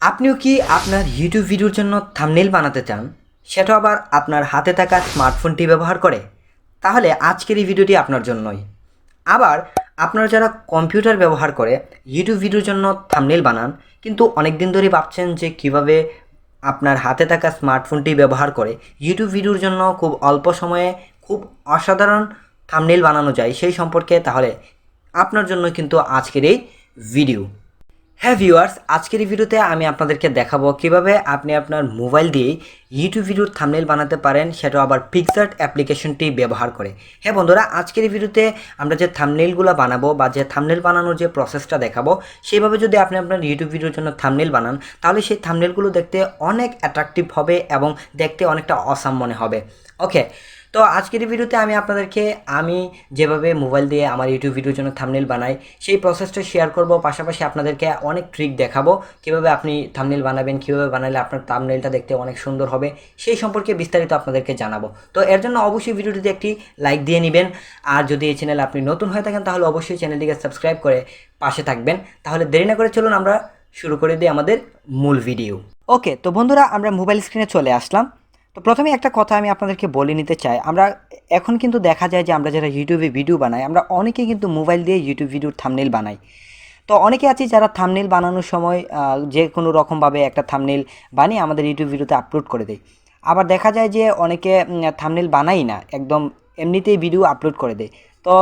আপনিও কি আপনার ইউটিউব ভিডিওর জন্য থাম্বনেল বানাতে চান, সেটা আবার আপনার হাতে থাকা স্মার্টফোনটি ব্যবহার করে? তাহলে আজকের এই ভিডিওটি আপনার জন্যই। আবার আপনারা যারা কম্পিউটার ব্যবহার করে ইউটিউব ভিডিওর জন্য থাম্বনেল বানান, কিন্তু অনেক দিন ধরেই ভাবছেন যে কিভাবে আপনার হাতে থাকা স্মার্টফোনটি ব্যবহার করে ইউটিউব ভিডিওর জন্য খুব অল্প সময়ে খুব অসাধারণ থাম্বনেল বানানো যায় সেই সম্পর্কে, তাহলে আপনার জন্য কিন্তু আজকের এই ভিডিও। হ্যাঁ ভিউয়ার্স, আজকের এই ভিডিওতে আমি আপনাদেরকে দেখাবো কিভাবে আপনি আপনার মোবাইল দিয়ে ইউটিউব ভিডিওর থাম্বনেল বানাতে পারেন, সেটা আবার পিক্সার্ট অ্যাপ্লিকেশনটি ব্যবহার করে। হ্যাঁ বন্ধুরা, আজকের এই ভিডিওতে আমরা যে থাম্বনেলগুলো বানাবো বা যে থাম্বনেল বানানোর যে প্রসেসটা দেখাবো, সেইভাবে যদি আপনি আপনার ইউটিউব ভিডিওর জন্য থাম্বনেল বানান, তাহলে সেই থাম্বনেলগুলো দেখতে অনেক অ্যাট্রাকটিভ হবে এবং দেখতে অনেকটা অসাম মনে হবে। ওকে, তো আজকের এই ভিডিওতে আমি যেভাবে মোবাইল দিয়ে আমার ইউটিউব ভিডিওর জন্য থাম্বনেল বানাই সেই প্রসেসটা শেয়ার করব, পাশাপাশি আপনাদেরকে অনেক ট্রিক দেখাবো কীভাবে আপনি থাম্বনেল বানাবেন, কীভাবে বানালে আপনার থাম্বনেলটা দেখতে অনেক সুন্দর হবে সেই সম্পর্কে বিস্তারিত আপনাদেরকে জানাবো। তো এর জন্য অবশ্যই ভিডিওটিতে একটি লাইক দিয়ে নেবেন, আর যদি এই চ্যানেলে আপনি নতুন হয়ে থাকেন তাহলে অবশ্যই চ্যানেলটিকে সাবস্ক্রাইব করে পাশে থাকবেন। তাহলে দেরি না করে চলুন আমরা শুরু করে দিই আমাদের মূল ভিডিও। ওকে, তো বন্ধুরা আমরা মোবাইল স্ক্রিনে চলে আসলাম। তো প্রথমে একটা কথা আমি আপনাদেরকে বলে নিতে চাই, আমরা এখন কিন্তু দেখা যায় যে আমরা যারা ইউটিউবে ভিডিও বানাই, আমরা অনেকেই কিন্তু মোবাইল দিয়ে ইউটিউব ভিডিওর থাম্বনেল বানাই। তো অনেকে আছে যারা থাম্বনেল বানানোর সময় যে কোনো রকমভাবে একটা থাম্বনেল বানিয়ে আমাদের ইউটিউব ভিডিওতে আপলোড করে দেয়। আবার দেখা যায় যে অনেকে থাম্বনেল বানাই না, একদম এমনিতেই ভিডিও আপলোড করে দেয়। তো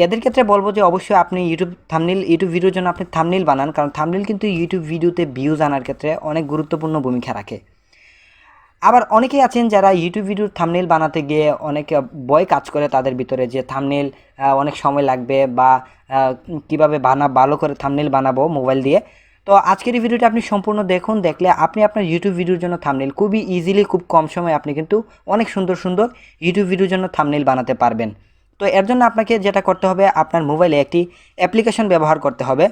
এদের ক্ষেত্রে বলবো যে অবশ্যই আপনি ইউটিউব ভিডিওর জন্য আপনি থাম্বনেল বানান, কারণ থাম্বনেল কিন্তু ইউটিউব ভিডিওতে ভিউজ আনার ক্ষেত্রে অনেক গুরুত্বপূর্ণ ভূমিকা রাখে। আবার অনেকেই আছেন যারা ইউটিউব ভিডিওর থাম্বনেল বানাতে গিয়ে অনেক ভয় কাজ করে তাদের ভিতরে, যে থাম্বনেল অনেক সময় লাগবে বা কীভাবে ভালো করে থাম্বনেল বানাবো মোবাইল দিয়ে। তো আজকের এই ভিডিওটা আপনি সম্পূর্ণ দেখুন, দেখলে আপনি আপনার ইউটিউব ভিডিওর জন্য থাম্বনেল খুবই ইজিলি, খুব কম সময়ে আপনি কিন্তু অনেক সুন্দর সুন্দর ইউটিউব ভিডিওর জন্য থাম্বনেল বানাতে পারবেন। তো এর জন্য আপনাকে যেটা করতে হবে, আপনার মোবাইলে একটি অ্যাপ্লিকেশন ব্যবহার করতে হবে।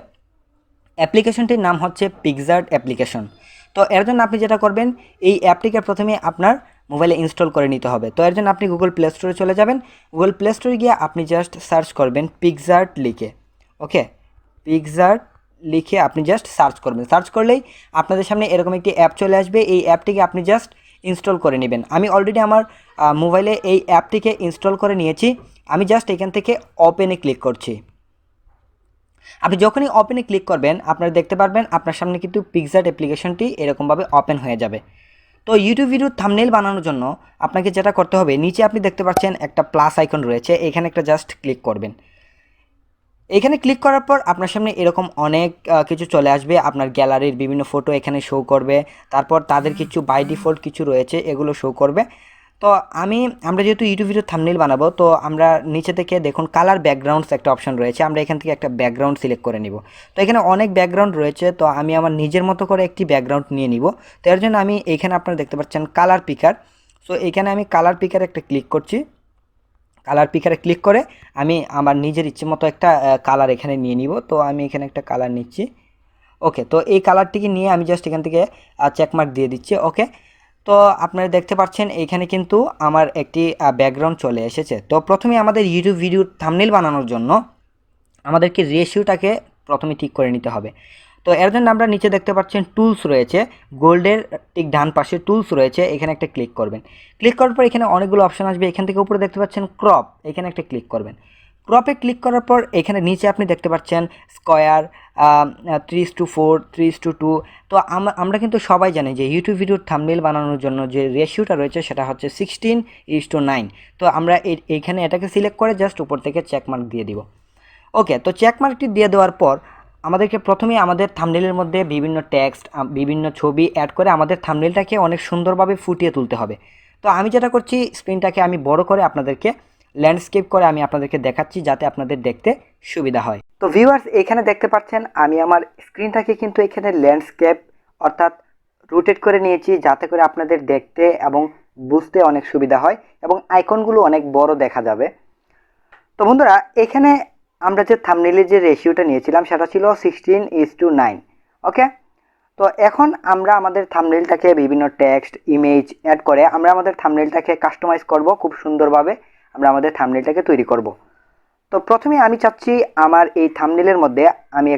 অ্যাপ্লিকেশনটির নাম হচ্ছে পিক্সার্ট অ্যাপ্লিকেশন। তো এর জন্য আপনি যেটা করবেন, এই অ্যাপটিকে প্রথমে আপনার মোবাইলে ইনস্টল করে নিতে হবে। তো এর জন্য আপনি গুগল প্লে স্টোরে চলে যাবেন। গুগল প্লে স্টোরে গিয়ে আপনি জাস্ট সার্চ করবেন পিক্সার্ট লিখে। ওকে, পিক্সার্ট লিখে আপনি জাস্ট সার্চ করবেন। সার্চ করলেই আপনাদের সামনে এরকম একটি অ্যাপ চলে আসবে। এই অ্যাপটিকে আপনি জাস্ট ইনস্টল করে নেবেন। আমি অলরেডি আমার মোবাইলে এই অ্যাপটিকে ইনস্টল করে নিয়েছি। আমি জাস্ট এখান থেকে ওপেনে ক্লিক করছি। আপনি যখনই ওপেনে ক্লিক করবেন, আপনারা দেখতে পারবেন আপনার সামনে কিন্তু পিক্সার্ট অ্যাপ্লিকেশনটি এরকমভাবে ওপেন হয়ে যাবে। তো ইউটিউব ভিডিওর থাম্বনেল বানানোর জন্য আপনাকে যেটা করতে হবে, নিচে আপনি দেখতে পাচ্ছেন একটা প্লাস আইকন রয়েছে, এখানে একটা জাস্ট ক্লিক করবেন। এখানে ক্লিক করার পর আপনার সামনে এরকম অনেক কিছু চলে আসবে। আপনার গ্যালারির বিভিন্ন ফটো এখানে শো করবে, তারপর তাদের কিছু বাই ডিফল্ট কিছু রয়েছে এগুলো শো করবে। তো আমরা যেহেতু ইউটিউব ভিডিও থাম্বনেল বানাবো, তো আমরা নিচে থেকে দেখুন কালার ব্যাকগ্রাউন্ডস একটা অপশন রয়েছে, আমরা এখান থেকে একটা ব্যাকগ্রাউন্ড সিলেক্ট করে নিব। তো এখানে অনেক ব্যাকগ্রাউন্ড রয়েছে, তো আমি আমার নিজের মতো করে একটি ব্যাকগ্রাউন্ড নিয়ে নিব। তো এর জন্য আমি এখানে আপনারা দেখতে পাচ্ছেন কালার পিকার। সো এখানে আমি কালার পিকারে একটা ক্লিক করছি। কালার পিকারে ক্লিক করে আমি আমার নিজের ইচ্ছে মতো একটা কালার এখানে নিয়ে নিব। তো আমি এখানে একটা কালার নিচ্ছি। ওকে, তো এই কালারটিকে নিয়ে আমি জাস্ট এখান থেকে চেকমার্ক দিয়ে দিচ্ছি। ওকে, তো আপনারা দেখতে পাচ্ছেন এখানে কিন্তু আমার একটি ব্যাকগ্রাউন্ড চলে এসেছে। তো প্রথমে আমাদের ইউটিউব ভিডিওর থাম্বনেল বানানোর জন্য আমাদেরকে রেশিওটাকে প্রথমে ঠিক করে নিতে হবে। তো এর জন্য আমরা নিচে দেখতে পাচ্ছেন টুলস রয়েছে, গোল্ডের ঠিক ডান পাশে টুলস রয়েছে, এখানে একটা ক্লিক করবেন। ক্লিক করার পর এখানে অনেকগুলো অপশন আসবে, এখান থেকে উপরে দেখতে পাচ্ছেন ক্রপ, এখানে একটা ক্লিক করবেন। ক্রপে ক্লিক করার পর এখানে নিচে আপনি দেখতে পাচ্ছেন স্কোয়ার 3:4, 3:2। তো আমরা কিন্তু সবাই জানি যে ইউটিউব ভিডিওর থাম্বনেল বানানোর জন্য যে রেশিওটা রয়েছে সেটা হচ্ছে 16:9। তো আমরা এইখানে এটাকে সিলেক্ট করে জাস্ট উপর থেকে চেকমার্ক দিয়ে দিব। ওকে, তো চেকমার্কটি দিয়ে দেওয়ার পর আমাদেরকে প্রথমেই আমাদের থাম্বনেলের মধ্যে বিভিন্ন টেক্সট, বিভিন্ন ছবি অ্যাড করে আমাদের থাম্বনেলটাকে অনেক সুন্দরভাবে ফুটিয়ে তুলতে হবে। তো আমি যেটা করছি, স্ক্রিনটাকে আমি বড় করে আপনাদেরকে ল্যান্ডস্কেপ করে আমি আপনাদেরকে দেখাচ্ছি যাতে আপনাদের দেখতে সুবিধা হয়। তো ভিউয়ার্স, এখানে দেখতে পাচ্ছেন আমি আমার স্ক্রিনটাকে কিন্তু এখানে ল্যান্ডস্কেপ অর্থাৎ রোটেট করে নিয়েছি, যাতে করে আপনাদের দেখতে এবং বুঝতে অনেক সুবিধা হয় এবং আইকনগুলো অনেক বড় দেখা যাবে। তো বন্ধুরা, এখানে আমরা যে থাম্বনেলের যে রেশিওটা নিয়েছিলাম সেটা ছিল 16:9। ওকে, তো এখন আমরা আমাদের থাম্বনেলটাকে বিভিন্ন টেক্সট, ইমেজ অ্যাড করে আমরা আমাদের থাম্বনেলটাকে কাস্টমাইজ করব, খুব সুন্দরভাবে আমরা আমাদের থাম্বনেলটাকে তৈরি করব। তো প্রথমে আমি চাচ্ছি আমার এই থাম্বনেলের মধ্যে আমি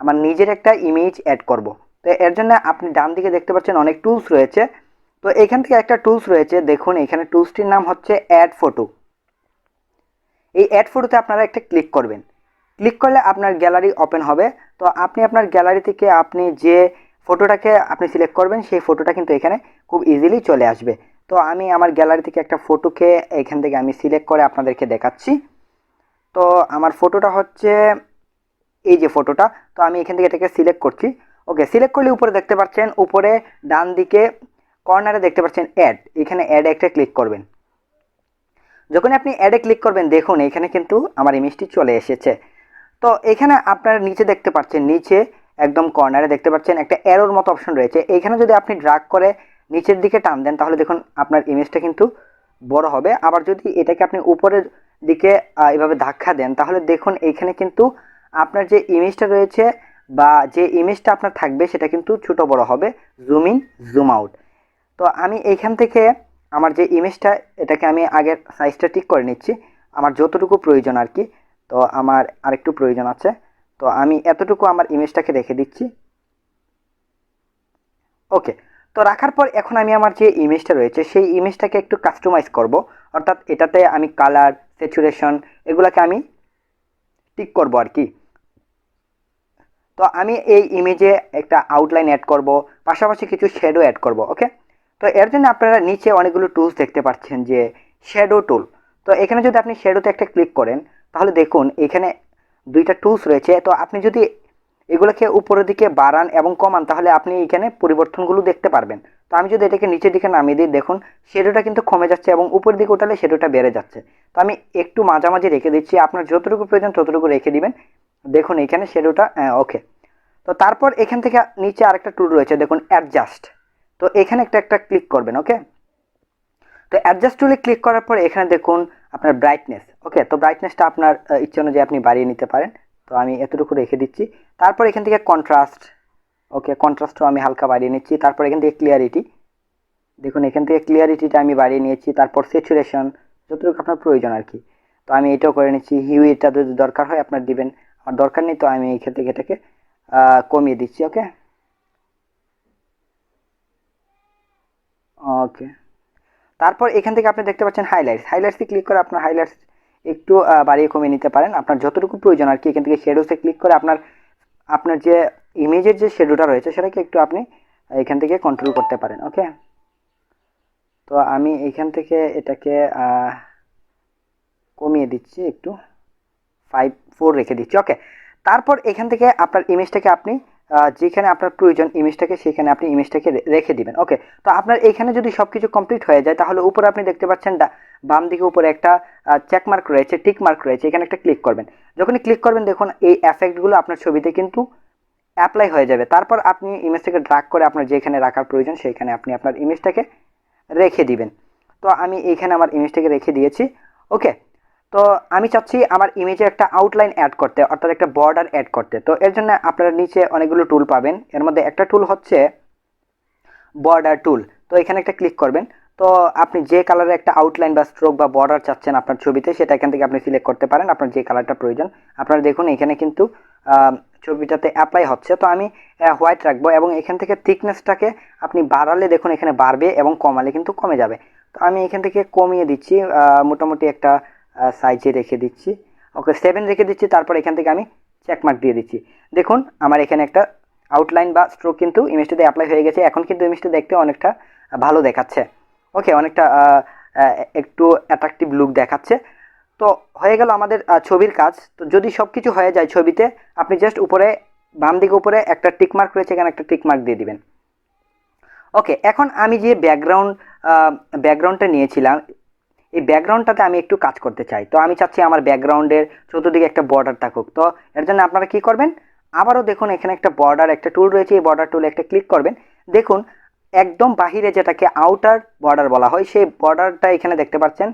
আমার নিজের একটা ইমেজ অ্যাড করব। তো এর জন্য আপনি ডান দিকে দেখতে পাচ্ছেন অনেক টুলস রয়েছে। তো এখান থেকে একটা টুলস রয়েছে, দেখুন এখানে টুলসটির নাম হচ্ছে অ্যাড ফটো। এই অ্যাড ফটোতে আপনারা একটা ক্লিক করবেন। ক্লিক করলে আপনার গ্যালারি ওপেন হবে। তো আপনি আপনার গ্যালারি থেকে আপনি যে ফটোটাকে আপনি সিলেক্ট করবেন সেই ফটোটা কিন্তু এখানে খুব ইজিলি চলে আসবে। তো আমি আমার গ্যালারি থেকে একটা ফটোকে এখান থেকে আমি সিলেক্ট করে আপনাদেরকে দেখাচ্ছি। তো আমার ফটোটা হচ্ছে এই যে ফটোটা। তো আমি এখান থেকে এটাকে সিলেক্ট করছি। ওকে, সিলেক্ট করলে উপরে দেখতে পাচ্ছেন, উপরে ডান দিকে কর্নারে দেখতে পাচ্ছেন অ্যাড, এখানে অ্যাড একটা ক্লিক করবেন। যখন আপনি অ্যাডে ক্লিক করবেন দেখুন এখানে কিন্তু আমার ইমেজটি চলে এসেছে। তো এখানে আপনারা নিচে দেখতে পাচ্ছেন, নিচে একদম কর্নারে দেখতে পাচ্ছেন একটা অ্যারোর মতো অপশন রয়েছে। এইখানে যদি আপনি ড্রাগ করে নিচের দিকে টান দেন তাহলে দেখুন আপনার ইমেজটা কিন্তু বড় হবে। আবার যদি এটাকে আপনি উপরের দিকে এভাবে ধাক্কা দেন তাহলে দেখুন এইখানে কিন্তু আপনার যে ইমেজটা রয়েছে বা যে ইমেজটা আপনার থাকবে সেটা কিন্তু ছোট বড় হবে, জুম ইন জুম আউট। তো আমি এইখান থেকে আমার যে ইমেজটা এটাকে আমি আগের সাইজটা ঠিক করে নিচ্ছি, আমার যতটুকু প্রয়োজন আর কি। তো আমার আরেকটু প্রয়োজন আছে, তো আমি এতটুকু আমার ইমেজটাকে রেখে দিচ্ছি। ওকে, তো রাখার পর এখন আমি আমার যে ইমেজটা রয়েছে সেই ইমেজটাকে একটু কাস্টমাইজ করব, অর্থাৎ এটাতে আমি কালার, স্যাচুরেশন এগুলাকে আমি ঠিক করব আর কি। তো আমি এই ইমেজে একটা আউটলাইন অ্যাড করব, পাশাপাশি কিছু শ্যাডো অ্যাড করব। ওকে, তো এর জন্য আপনারা নিচে অনেকগুলো টুলস দেখতে পাচ্ছেন যে শ্যাডো টুল। তো এখানে যদি আপনি শ্যাডোতে একটা ক্লিক করেন তাহলে দেখুন এখানে দুইটা টুলস রয়েছে। তো আপনি যদি এগুলোকে উপরের দিকে বাড়ান এবং কমান তাহলে আপনি এখানে পরিবর্তনগুলো দেখতে পারবেন। তো আমি যদি এটাকে নিচের দিকে নামিয়ে দিই দেখুন শ্যাডোটা কিন্তু কমে যাচ্ছে এবং উপরের দিকে উঠালে শ্যাডোটা বেড়ে যাচ্ছে। তো আমি একটু মাঝামাঝি রেখে দিচ্ছি, আপনার যতটুকু প্রয়োজন ততটুকু রেখে দিবেন। দেখুন এখানে শ্যাডোটা ওকে। তো তারপর এখান থেকে নিচে আরেকটা টুল রয়েছে দেখুন অ্যাডজাস্ট। তো এখানে একটা ক্লিক করবেন। ওকে, তো অ্যাডজাস্ট টুলে ক্লিক করার পর এখানে দেখুন আপনার ব্রাইটনেস। ওকে, তো ব্রাইটনেসটা আপনার ইচ্ছে অনুযায়ী আপনি বাড়িয়ে নিতে পারেন। তো আমি এতটুকু রেখে দিচ্ছি। তারপর এখান থেকে কন্ট্রাস্ট, ওকে কন্ট্রাস্টও আমি হালকা বাড়িয়ে নিচ্ছি। তারপর এখান থেকে ক্লিয়ারিটি, দেখুন এখান থেকে ক্লিয়ারিটিটা আমি বাড়িয়ে নিয়েছি। তারপর স্যাচুরেশন যতটুকু আপনার প্রয়োজন আর কি। তো আমি এটাও করে নিচ্ছি। হিউইটা যদি দরকার হয় আপনার দিবেন, আমার দরকার নেই তো আমি এখান থেকে এটাকে কমিয়ে দিচ্ছি। ওকে ওকে, তারপর এখান থেকে আপনি দেখতে পাচ্ছেন হাইলাইটসে ক্লিক করে আপনার হাইলাইটস একটু বাড়িয়ে কমিয়ে নিতে পারেন আপনার যতটুকু প্রয়োজন আর কি। এখান থেকে শ্যাডোসে ক্লিক করে আপনার আপনার যে ইমেজের যে শ্যাডোটা রয়েছে সেটাকে একটু আপনি এখান থেকে কন্ট্রোল করতে পারেন। ওকে, তো আমি এখান থেকে এটাকে কমিয়ে দিচ্ছি একটু, 5 4 রেখে দিচ্ছি। ওকে, তারপর এখান থেকে আপনার ইমেজটাকে আপনি যেখানে আপনার প্রয়োজন ইমেজটাকে সেখানে আপনি ইমেজটাকে রেখে দিবেন। ওকে, তো আপনার এখানে যদি সব কিছু কমপ্লিট হয়ে যায় তাহলে উপরে আপনি দেখতে পাচ্ছেন বাম দিকে উপরে একটা চেক মার্ক রয়েছে, টিক মার্ক রয়েছে, এখানে একটা ক্লিক করবেন। যখনই ক্লিক করবেন দেখুন এই এফেক্টগুলো আপনার ছবিতে কিন্তু অ্যাপ্লাই হয়ে যাবে। তারপর আপনি ইমেজটাকে ড্র্যাগ করে আপনার যেখানে রাখার প্রয়োজন সেখানে আপনি আপনার ইমেজটাকে রেখে দিবেন। তো আমি এইখানে আমার ইমেজটাকে রেখে দিয়েছি। ওকে, তো আমি চাচ্ছি আমার ইমেজে একটা আউটলাইন অ্যাড করতে, অর্থাৎ একটা বর্ডার অ্যাড করতে। তো এর জন্য আপনারা নিচে অনেকগুলো টুল পাবেন, এর মধ্যে একটা টুল হচ্ছে বর্ডার টুল। তো এখানে একটা ক্লিক করবেন। তো আপনি যে কালারের একটা আউটলাইন বা স্ট্রোক বা বর্ডার চাচ্ছেন আপনার ছবিতে সেটা এখান থেকে আপনি সিলেক্ট করতে পারেন, আপনার যে কালারটা প্রয়োজন। আপনারা দেখুন এখানে কিন্তু ছবিটাতে অ্যাপ্লাই হচ্ছে। তো আমি হোয়াইট রাখবো এবং এখান থেকে থিকনেসটাকে আপনি বাড়ালে দেখুন এখানে বাড়বে এবং কমালে কিন্তু কমে যাবে। তো আমি এখান থেকে কমিয়ে দিচ্ছি, মোটামুটি একটা সাইজে রেখে দিচ্ছি। ওকে, 7 রেখে দিচ্ছি। তারপর এখান থেকে আমি চেকমার্ক দিয়ে দিচ্ছি। দেখুন আমার এখানে একটা আউটলাইন বা স্ট্রোক কিন্তু ইমেজটাতে অ্যাপ্লাই হয়ে গেছে। এখন কিন্তু ইমেজটা দেখতে অনেকটা ভালো দেখাচ্ছে। ওকে, অনেকটা একটু অ্যাট্রাকটিভ লুক দেখাচ্ছে। তো হয়ে গেল আমাদের ছবির কাজ। তো যদি সব কিছু হয়ে যায় ছবিতে আপনি জাস্ট উপরে বাম দিকে উপরে একটা টিকমার্ক রয়েছে, এখানে একটা টিকমার্ক দিয়ে দিবেন। ওকে, এখন আমি যে ব্যাকগ্রাউন্ডটা নিয়েছিলাম এই ব্যাকগ্রাউন্ডটাতে আমি একটু কাজ করতে চাই। তো আমি চাচ্ছি আমার ব্যাকগ্রাউন্ডের চতুর্দিকে একটা বর্ডার থাকুক। তো এর জন্য আপনারা কি করবেন, আবারও দেখুন এখানে একটা বর্ডার একটা টুল রয়েছে, এই বর্ডার টুলে একটা ক্লিক করবেন। দেখুন একদম বাহিরে যেটাকে আউটার বর্ডার বলা হয় সেই বর্ডারটা এখানে দেখতে পাচ্ছেন।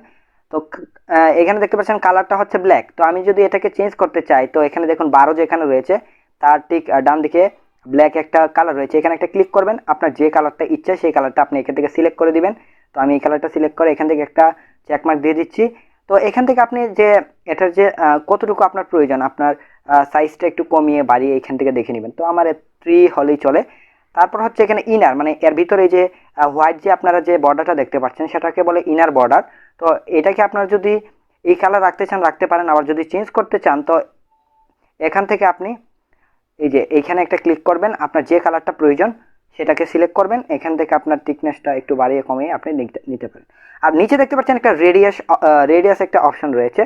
তো এখানে দেখতে পাচ্ছেন কালারটা হচ্ছে ব্ল্যাক। তো আমি যদি এটাকে চেঞ্জ করতে চাই তো এখানে দেখুন 12 যেখানে রয়েছে তার ঠিক ডান দিকে ব্ল্যাক একটা কালার রয়েছে, এখানে একটা ক্লিক করবেন। আপনার যে কালারটা ইচ্ছা সেই কালারটা আপনি এখান থেকে সিলেক্ট করে দিবেন। তো আমি এই কালারটা সিলেক্ট করে এখান থেকে একটা চেকমার্ক দিয়ে দিচ্ছি। তো এখান থেকে আপনি যে এটার যে কতটুকু আপনার প্রয়োজন আপনার সাইজটা একটু কমিয়ে বাড়িয়ে এখান থেকে দেখে নেবেন। তো আমার 3 হলেই চলে। তারপর হচ্ছে এখানে ইনার, মানে এর ভিতরে যে হোয়াইট যে আপনারা যে বর্ডারটা দেখতে পাচ্ছেন সেটাকে বলে ইনার বর্ডার। তো এটাকে আপনারা যদি এই কালার রাখতে চান রাখতে পারেন, আবার যদি চেঞ্জ করতে চান তো এখান থেকে আপনি এই যে এইখানে একটা ক্লিক করবেন, আপনার যে কালারটা প্রয়োজন সেটাকে সিলেক্ট করবেন, এখান থেকে আপনার থিকনেসটা একটু বাড়িয়ে কমিয়ে আপনি নিতে পারেন। আর নিচে দেখতে পাচ্ছেন একটা রেডিয়াস একটা অপশন রয়েছে,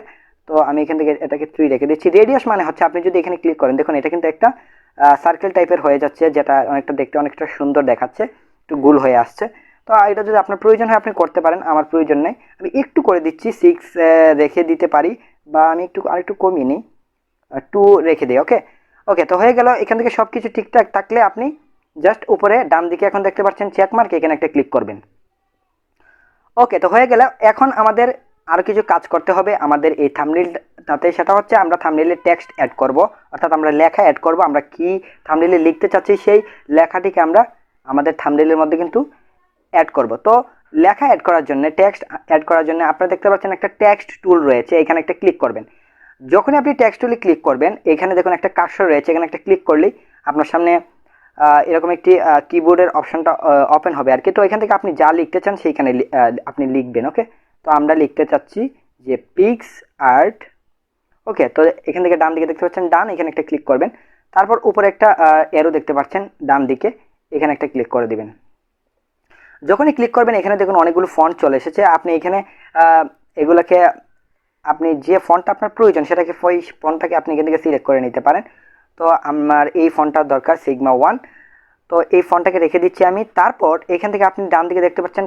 তো আমি এখান থেকে এটাকে 3 রেখে দিচ্ছি। রেডিয়াস মানে হচ্ছে আপনি যদি এখানে ক্লিক করেন, দেখুন এটা কিন্তু একটা সার্কেল টাইপের হয়ে যাচ্ছে, যেটা অনেকটা দেখতে অনেকটা সুন্দর দেখাচ্ছে, একটু গোল হয়ে আসছে। তো এটা যদি আপনার প্রয়োজন হয় আপনি করতে পারেন, আমার প্রয়োজন নেই, আমি একটু করে দিচ্ছি, 6 রেখে দিতে পারি, বা আমি আরেকটু কমিয়ে নিই, 2 রেখে দিই। ওকে ওকে, তো হয়ে গেল। এখান থেকে সব কিছু ঠিকঠাক থাকলে আপনি জাস্ট উপরে ডান দিকে এখন দেখতে পাচ্ছেন চেক মার্ক, এখানে একটা ক্লিক করবেন। ওকে, তো হয়ে গেল। এখন আমাদের আরও কিছু কাজ করতে হবে আমাদের এই থাম্বনেইলটাতে, সেটা হচ্ছে আমরা থাম্বনেইলে টেক্সট অ্যাড করব, অর্থাৎ আমরা লেখা অ্যাড করব। আমরা কি থাম্বনেইলে লিখতে চাচ্ছি সেই লেখাটিকে আমরা আমাদের থাম্বনেইলের মধ্যে কিন্তু অ্যাড করব। তো লেখা অ্যাড করার জন্য, টেক্সট অ্যাড করার জন্য আপনারা দেখতে পাচ্ছেন একটা টেক্সট টুল রয়েছে, এখানে একটা ক্লিক করবেন। যখনই আপনি টেক্সট টুলে ক্লিক করবেন, এখানে দেখুন একটা কার্সর রয়েছে, এখানে একটা ক্লিক করলেই আপনার সামনে এরকম একটি কিবোর্ডের অপশনটা ওপেন হবে আর কি। তো এখান থেকে আপনি যা লিখতে চান সেইখানে আপনি লিখবেন। ওকে, তো আমরা লিখতে চাচ্ছি যে পিক্স আর্ট। ওকে, তো এখান থেকে ডান দিকে দেখতে পাচ্ছেন ডান, এখানে একটা ক্লিক করবেন। তারপর উপরে একটা এরো দেখতে পাচ্ছেন ডান দিকে, এখানে একটা ক্লিক করে দিবেন। যখনই ক্লিক করবেন এখানে দেখুন অনেকগুলো ফন্ট চলে এসেছে। আপনি এখানে এগুলোকে আপনি যে ফন্টটা আপনার প্রয়োজন সেটাকে ওই ফন্টটাকে আপনি এখান থেকে সিলেক্ট করে নিতে পারেন। তো আমার এই ফন্টটার দরকার সিগমা 1, তো এই ফন্টটাকে রেখে দিচ্ছি আমি। তারপর এখান থেকে আপনি ডান দিকে দেখতে পাচ্ছেন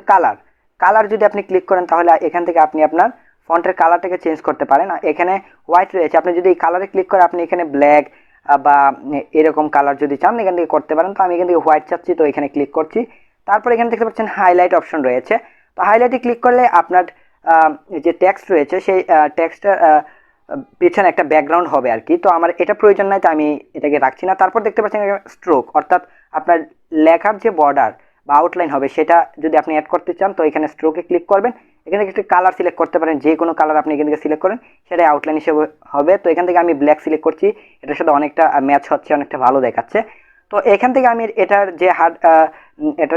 কালার যদি আপনি ক্লিক করেন তাহলে এখান থেকে আপনি আপনার ফন্টের কালারটাকে চেঞ্জ করতে পারেন। এখানে হোয়াইট রয়েছে, আপনি যদি এই কালারে ক্লিক করে আপনি এখানে ব্ল্যাক বা এরকম কালার যদি চান এখান থেকে করতে পারেন। তো আমি এখান থেকে হোয়াইট চাচ্ছি, তো এখানে ক্লিক করছি। তারপর এখানে দেখতে পাচ্ছেন হাইলাইট অপশন রয়েছে, তো হাইলাইটে ক্লিক করলে আপনার যে টেক্সট রয়েছে সেই টেক্সটের পিছনে একটা ব্যাকগ্রাউন্ড হবে আর কি। তো আমার এটা প্রয়োজন নাই, তো আমি এটাকে রাখছি না। তারপর দেখতে পাচ্ছেন স্ট্রোক, অর্থাৎ আপনার লেখার যে বর্ডার বা আউটলাইন হবে সেটা যদি আপনি অ্যাড করতে চান তো এখানে স্ট্রোকে ক্লিক করবেন। এখানে একটি কালার সিলেক্ট করতে পারেন, যে কোনো কালার আপনি এখান থেকে সিলেক্ট করেন সেটাই আউটলাইন হিসেবে হবে। তো এখান থেকে আমি ব্ল্যাক সিলেক্ট করছি, এটার সাথে অনেকটা ম্যাচ হচ্ছে, অনেকটা ভালো দেখাচ্ছে। তো এখান থেকে আমি এটার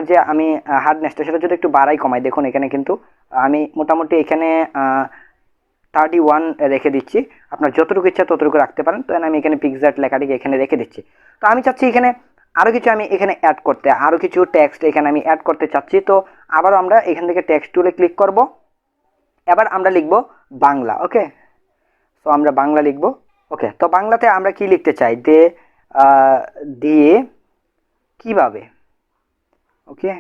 যে আমি হার্ডনেসটা সেটা যদি একটু বাড়াই কমাই, দেখুন এখানে কিন্তু আমি মোটামুটি এখানে 31 রেখে দিচ্ছি। আপনার যতটুকু ইচ্ছা ততটুকু রাখতে পারেন। তো আমি এখানে পিক্সার্ট লেখাটিকে এখানে রেখে দিচ্ছি। তো আমি চাচ্ছি এখানে আরও কিছু আমি এখানে অ্যাড করতে, আরও কিছু টেক্সট এখানে আমি অ্যাড করতে চাচ্ছি। তো আবারও আমরা এখান থেকে টেক্সট টুলে ক্লিক করব। এবার আমরা লিখব বাংলা। ওকে, তো আমরা বাংলা লিখব। ওকে, তো বাংলাতে আমরা কি লিখতে চাই, দিয়ে কিভাবে। ওকে,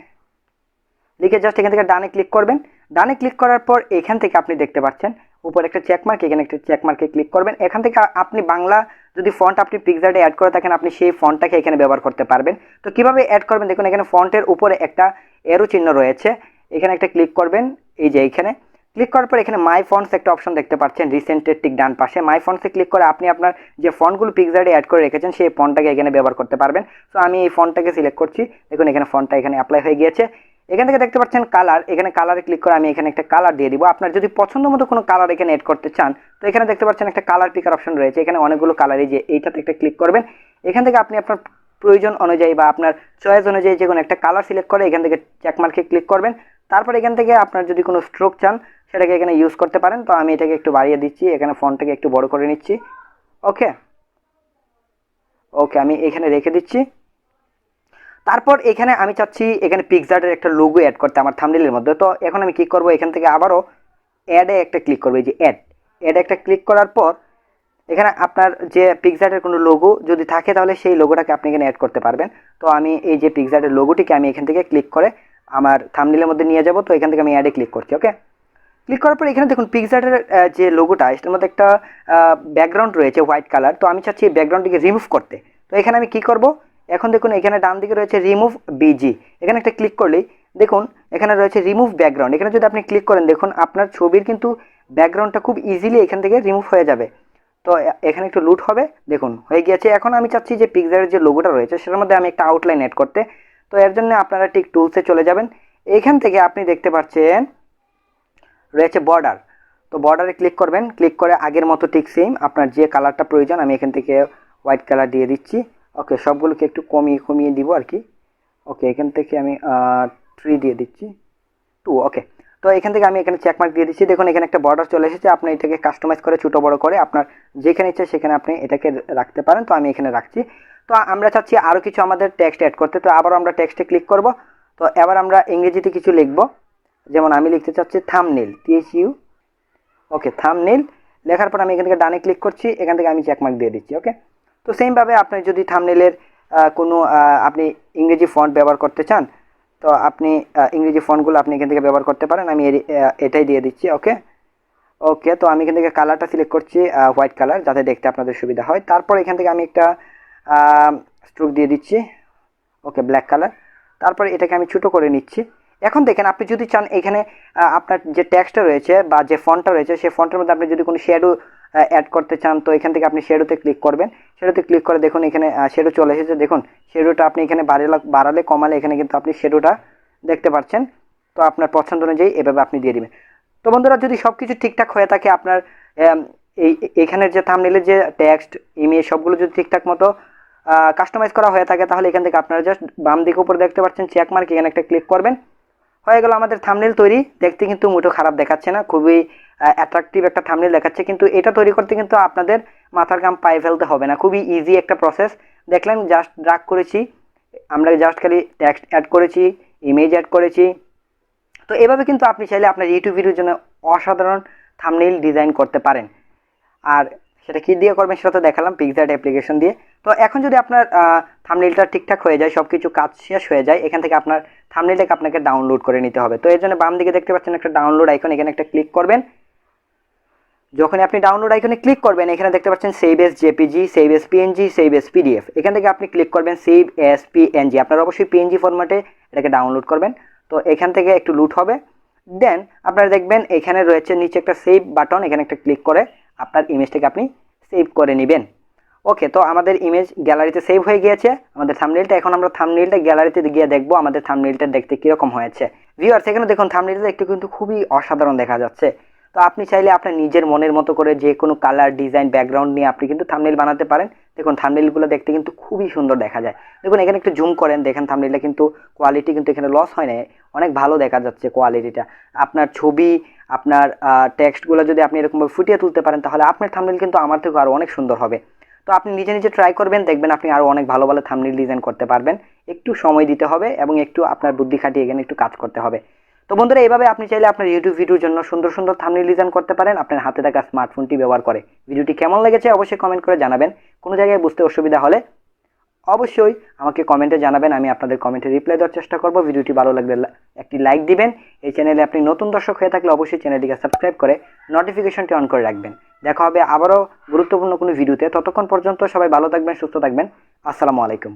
লিখে জাস্ট এখান থেকে ডানে ক্লিক করবেন। ডানে ক্লিক করার পর এখান থেকে আপনি দেখতে পাচ্ছেন উপরে একটা চেকমার্ক, এখানে একটা চেকমার্কে ক্লিক করবেন। এখান থেকে আপনি বাংলা যদি ফন্ট আপনি পিক্সার্টে অ্যাড করে থাকেন আপনি সেই ফন্টটাকে এখানে ব্যবহার করতে পারবেন। তো কিভাবে অ্যাড করবেন, দেখুন এখানে ফন্টের উপরে একটা এরো চিহ্ন রয়েছে, এখানে একটা ক্লিক করবেন। এই যে এইখানে ক্লিক করার পর এখানে মাই ফন্টস একটা অপশন দেখতে পাচ্ছেন রিসেন্টের ঠিক ডান পাশে। মাই ফন্টসে ক্লিক করে আপনি আপনার যে ফন্টগুলো পিক্সার্টে অ্যাড করে রেখেছেন সেই ফন্টটাকে এখানে ব্যবহার করতে পারবেন। তো আমি এই ফন্টটাকে সিলেক্ট করছি, দেখুন এখানে ফন্টটা এখানে অ্যাপ্লাই হয়ে গিয়েছে। এখান থেকে দেখতে পাচ্ছেন কালার, এখানে কালারে ক্লিক করে আমি এখানে একটা কালার দিয়ে দিব। আপনার যদি পছন্দ মতো কোনো কালার এখানে অ্যাড করতে চান তো এখানে দেখতে পাচ্ছেন একটা কালার পিকার অপশন রয়েছে, এখানে অনেকগুলো কালার, এই যে এইটাতে একটা ক্লিক করবেন। এখান থেকে আপনি আপনার প্রয়োজন অনুযায়ী বা আপনার চয়েস অনুযায়ী যে কোনো একটা কালার সিলেক্ট করে এখান থেকে চেকমার্কে ক্লিক করবেন। তারপর এখান থেকে আপনার যদি কোনো স্ট্রোক চান সেটাকে এখানে ইউজ করতে পারেন। তো আমি এটাকে একটু বাড়িয়ে দিচ্ছি, এখানে ফন্টটাকে একটু বড় করে নিচ্ছি। ওকে ওকে, আমি এখানে রেখে দিচ্ছি। তারপর এখানে আমি চাচ্ছি এখানে পিক্সার্টের একটা লোগো অ্যাড করতে আমার থাম্বনেইলের মধ্যে। তো এখন আমি কি করব, এখান থেকে আবারও অ্যাডে একটা ক্লিক করব। এই যে অ্যাডে একটা ক্লিক করার পর এখানে আপনার যে পিক্সার্টের কোনো লোগো যদি থাকে তাহলে সেই লোগোটাকে আপনি এখানে অ্যাড করতে পারবেন। তো আমি এই যে পিক্সার্টের লোগোটিকে আমি এখান থেকে ক্লিক করে আমার থাম্বনেইলের মধ্যে নিয়ে যাব। তো এখান থেকে আমি অ্যাডে ক্লিক করছি। ওকে, ক্লিক করার পর এখানে দেখুন পিক্সার্টের যে লোগোটা এটার মধ্যে একটা ব্যাকগ্রাউন্ড রয়েছে হোয়াইট কালার। তো আমি চাচ্ছি এই ব্যাকগ্রাউন্ডটিকে রিমুভ করতে। তো এখানে আমি কি করব, এখন দেখুন এখানে ডান দিকে রয়েছে রিমুভ বিজি, এখানে একটা ক্লিক করলেই দেখুন এখানে রয়েছে রিমুভ ব্যাকগ্রাউন্ড। এখানে যদি আপনি ক্লিক করেন দেখুন আপনার ছবির কিন্তু ব্যাকগ্রাউন্ডটা খুব ইজিলি এখান থেকে রিমুভ হয়ে যাবে। তো এখানে একটু লুট হবে, দেখুন হয়ে গিয়েছে। এখন আমি চাচ্ছি যে পিক্সারের যে লোগোটা রয়েছে সেটার মধ্যে আমি একটা আউটলাইন অ্যাড করতে। তো এর জন্য আপনারা ঠিক টুলসে চলে যাবেন, এখান থেকে আপনি দেখতে পাচ্ছেন রয়েছে বর্ডার। তো বর্ডারে ক্লিক করবেন, ক্লিক করে আগের মতো ঠিক সেম আপনার যে কালারটা প্রয়োজন আমি এখান থেকে হোয়াইট কালার দিয়ে দিচ্ছি। ওকে, সবগুলোকে একটু কমিয়ে দিব আর কি। ওকে, এখান থেকে আমি 3 দিয়ে দিচ্ছি, 2। ওকে, তো এখান থেকে আমি এখানে চেকমার্ক দিয়ে দিচ্ছি। দেখুন এখানে একটা বর্ডার চলে এসেছে। আপনি এটাকে কাস্টমাইজ করে ছোটো বড়ো করে আপনার যেখানে ইচ্ছে সেখানে আপনি এটাকে রাখতে পারেন। তো আমি এখানে রাখছি। তো আমরা চাচ্ছি আরও কিছু আমাদের টেক্সট অ্যাড করতে। তো আবারও আমরা টেক্সটে ক্লিক করব। তো এবার আমরা ইংরেজিতে কিছু লিখব। যেমন আমি লিখতে চাচ্ছি থাম্বনেল, THU। ওকে, থাম্বনেল লেখার পর আমি এখান থেকে ডানে ক্লিক করছি, এখান থেকে আমি চেকমার্ক দিয়ে দিচ্ছি। ওকে, তো সেমভাবে আপনি যদি থাম্বনেলের কোনো আপনি ইংরেজি ফন্ট ব্যবহার করতে চান, তো আপনি ইংরেজি ফন্টগুলো আপনি এখান থেকে ব্যবহার করতে পারেন। আমি এটাই দিয়ে দিচ্ছি। ওকে ওকে, তো আমি এখান থেকে কালারটা সিলেক্ট করছি হোয়াইট কালার, যাতে দেখতে আপনাদের সুবিধা হয়। তারপর এখান থেকে আমি একটা স্ট্রোক দিয়ে দিচ্ছি। ওকে, ব্ল্যাক কালার। তারপর এটাকে আমি ছোটো করে নিচ্ছি। এখন দেখেন, আপনি যদি চান এখানে আপনার যে টেক্সটটা রয়েছে বা যে ফন্টটা রয়েছে, সেই ফন্টের মধ্যে আপনি যদি কোনো শ্যাডো অ্যাড করতে চান, তো এখান থেকে আপনি শ্যাডোতে ক্লিক করবেন। শ্যাডোতে ক্লিক করে দেখুন এখানে শ্যাডো চলে এসেছে। দেখুন শ্যাডোটা আপনি এখানে বাড়ালে কমালে এখানে কিন্তু আপনি শ্যাডোটা দেখতে পাচ্ছেন। তো আপনার পছন্দ অনুযায়ী এভাবে আপনি দিয়ে দিবেন। তো বন্ধুরা, যদি সব কিছু ঠিকঠাক হয়ে থাকে, আপনার এই এখানের যে থাম্বনেলের যে টেক্সট, ইমেজ সবগুলো যদি ঠিকঠাক মতো কাস্টমাইজ করা হয়ে থাকে, তাহলে এখান থেকে আপনারা জাস্ট বাম দিকে উপরে দেখতে পাচ্ছেন চেক মার্ক, এখানে একটা ক্লিক করবেন। হয়ে গেল আমাদের থাম্বনেল তৈরি। দেখতে কিন্তু মোটেও খারাপ দেখাচ্ছে না, খুবই অ্যাট্রাকটিভ একটা থাম্বনেল দেখাচ্ছে। কিন্তু এটা তৈরি করতে কিন্তু আপনাদের মাথার ঘাম পায়ে ফেলতে হবে না, খুবই ইজি একটা প্রসেস। দেখলেন, জাস্ট ড্রাগ করেছি, আমরা জাস্ট খালি টেক্সট অ্যাড করেছি, ইমেজ অ্যাড করেছি। তো এভাবে কিন্তু আপনি চাইলে আপনার ইউটিউব ভিডিওর জন্য অসাধারণ থাম্বনেল ডিজাইন করতে পারেন। আর সেটা কী দিয়ে করবেন সেটা তো দেখালাম, পিক্সার্ট অ্যাপ্লিকেশন দিয়ে। তো এখন যদি আপনার থাম্বনেলটা ঠিকঠাক হয়ে যায়, সব কিছু কাজ শেষ হয়ে যায়, এখান থেকে আপনার থাম্বনেলটাকে আপনাকে ডাউনলোড করে নিতে হবে। তো এর জন্য বাম দিকে দেখতে পাচ্ছেন একটা ডাউনলোড আইকন, এখানে একটা ক্লিক করবেন। যখন আপনি ডাউনলোড আইকনে ক্লিক করবেন, এখানে দেখতে পাচ্ছেন save S JPG, save S PNG, save S PDF. এখান থেকে আপনি ক্লিক করবেন সেভ এস পিএনজি। আপনারা অবশ্যই পিএনজি ফরম্যাটে এটাকে ডাউনলোড করবেন। তো এখান থেকে একটু লুট হবে, দেন আপনারা দেখবেন এখানে রয়েছে নিচে একটা সেভ বাটন, এখানে একটা ক্লিক করে আপনার ইমেজটাকে আপনি সেভ করে নেবেন। ওকে, তো আমাদের ইমেজ গ্যালারিতে সেভ হয়ে গিয়েছে আমাদের থাম্বনেলটা। এখন আমরা থাম্বনেলটা গ্যালারিতে গিয়ে দেখবো আমাদের থাম্বনেলটা দেখতে কীরকম হয়েছে। ভিউয়ার্স, এখানে দেখুন থাম্বনেলটা একটু কিন্তু খুবই অসাধারণ দেখা যাচ্ছে। তো আপনি চাইলে আপনার নিজের মনের মতো করে যে কোনো কালার, ডিজাইন, ব্যাকগ্রাউন্ড নিয়ে আপনি কিন্তু থাম্বনেল বানাতে পারেন। দেখুন থাম্বনেলগুলো দেখতে কিন্তু খুবই সুন্দর দেখা যায়। দেখুন এখানে একটু জুম করেন, দেখেন থাম্বনেলটা কিন্তু কোয়ালিটি কিন্তু এখানে লস হয় না, অনেক ভালো দেখা যাচ্ছে কোয়ালিটিটা। আপনার ছবি, আপনার টেক্সটগুলো যদি আপনি এরকমভাবে ফুটিয়ে তুলতে পারেন, তাহলে আপনার থাম্বনেল কিন্তু আমার থেকে আরও অনেক সুন্দর হবে। তো আপনি নিজে নিজে ট্রাই করবেন, দেখবেন আপনি আরও অনেক ভালো ভালো থাম্বনেল ডিজাইন করতে পারবেন। একটু সময় দিতে হবে এবং একটু আপনার বুদ্ধি খাটিয়ে এখানে একটু কাজ করতে হবে। তো বন্ধুরা, এইভাবে আপনি চাইলে আপনার ইউটিউব ভিডিওর জন্য সুন্দর সুন্দর থাম্বনেল ডিজাইন করতে পারেন আপনার হাতে থাকা স্মার্টফোনটি ব্যবহার করে। ভিডিওটি কেমন লেগেছে অবশ্যই কমেন্ট করে জানাবেন। কোনো জায়গায় বুঝতে অসুবিধা হলে অবশ্যই আমাকে কমেন্টে জানাবেন, আমি আপনাদের কমেন্টে রিপ্লাই দেওয়ার চেষ্টা করব। ভিডিওটি ভালো লাগলে একটি লাইক দিবেন। এই চ্যানেলে আপনি নতুন দর্শক হয়ে থাকলে অবশ্যই চ্যানেলটিকে সাবস্ক্রাইব করে নোটিফিকেশনটি অন করে রাখবেন। দেখা হবে আবারও গুরুত্বপূর্ণ কোনো ভিডিওতে। ততক্ষণ পর্যন্ত সবাই ভালো থাকবেন, সুস্থ থাকবেন। আসসালামু আলাইকুম।